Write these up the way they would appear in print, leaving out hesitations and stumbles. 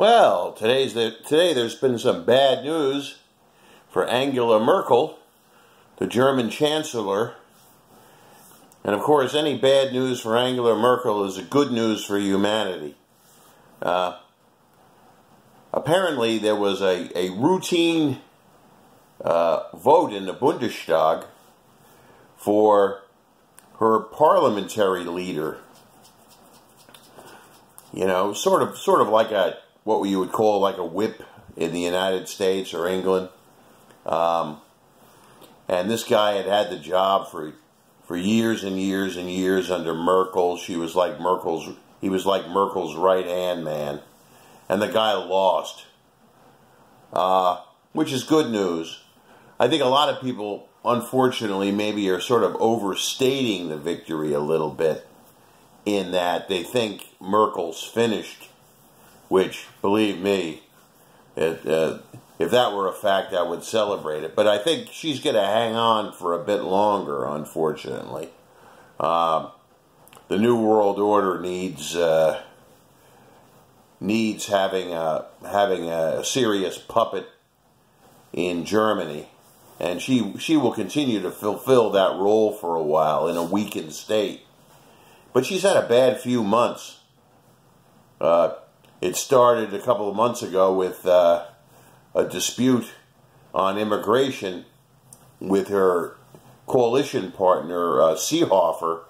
Well, today there's been some bad news for Angela Merkel, the German Chancellor. And of course, any bad news for Angela Merkel is good news for humanity. Apparently, there was a routine vote in the Bundestag for her parliamentary leader. You know, sort of like what you would call like a whip in the United States or England. And this guy had the job for years and years and years under Merkel. He was like Merkel's right-hand man. And the guy lost. Which is good news. I think a lot of people, unfortunately, maybe are sort of overstating the victory a little bit, in that they think Merkel's finished, which, believe me, if that were a fact, I would celebrate it. But I think she's going to hang on for a bit longer, unfortunately. The New World Order needs having a serious puppet in Germany, and she will continue to fulfill that role for a while in a weakened state. But she's had a bad few months. It started a couple of months ago with a dispute on immigration with her coalition partner, Seehofer,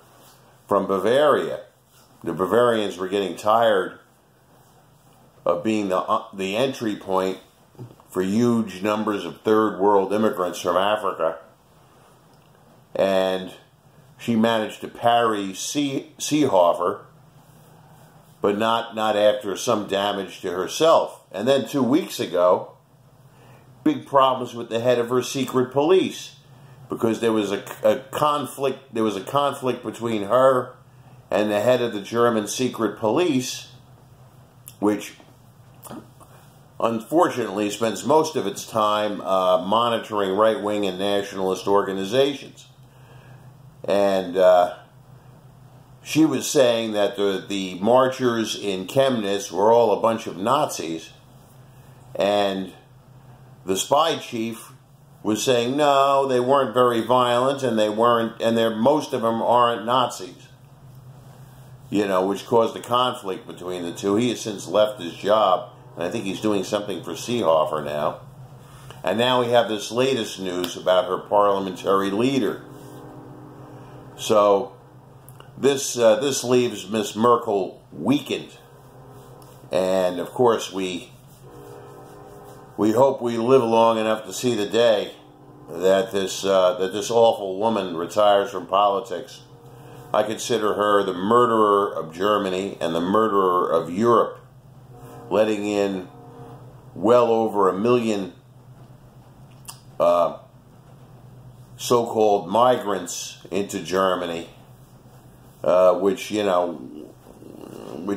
from Bavaria. The Bavarians were getting tired of being the entry point for huge numbers of third world immigrants from Africa. And she managed to parry Seehofer, but not after some damage to herself. And then 2 weeks ago, big problems with the head of her secret police, because there was a conflict. There was a conflict between her and the head of the German secret police, which unfortunately spends most of its time monitoring right-wing and nationalist organizations. And she was saying that the marchers in Chemnitz were all a bunch of Nazis, and the spy chief was saying no, they weren't very violent, and most of them aren't Nazis. You know, which caused a conflict between the two. He has since left his job, and I think he's doing something for Seehofer now. And now we have this latest news about her parliamentary leader. So this leaves Miss Merkel weakened, and of course we hope we live long enough to see the day that this awful woman retires from politics. I consider her the murderer of Germany and the murderer of Europe, letting in well over 1 million so-called migrants into Germany, which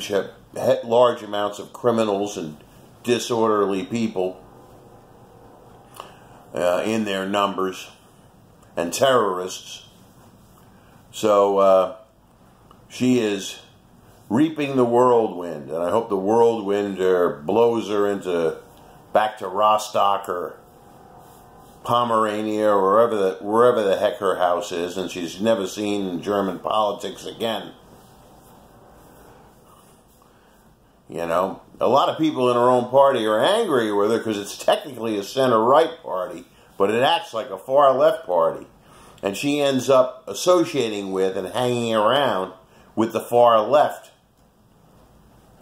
have large amounts of criminals and disorderly people in their numbers, and terrorists. So she is reaping the whirlwind, and I hope the whirlwind blows her back to Rostock or Pomerania, or wherever the heck her house is, and she's never seen German politics again. You know, a lot of people in her own party are angry with her because it's technically a center-right party, but it acts like a far-left party. And she ends up associating with and hanging around with the far left.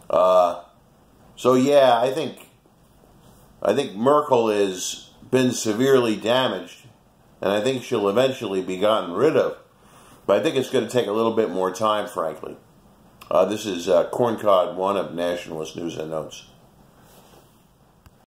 So yeah, I think Merkel has been severely damaged, and I think she'll eventually be gotten rid of. But I think it's going to take a little bit more time, frankly. This is Corncod 1 of Nationalist News and Notes.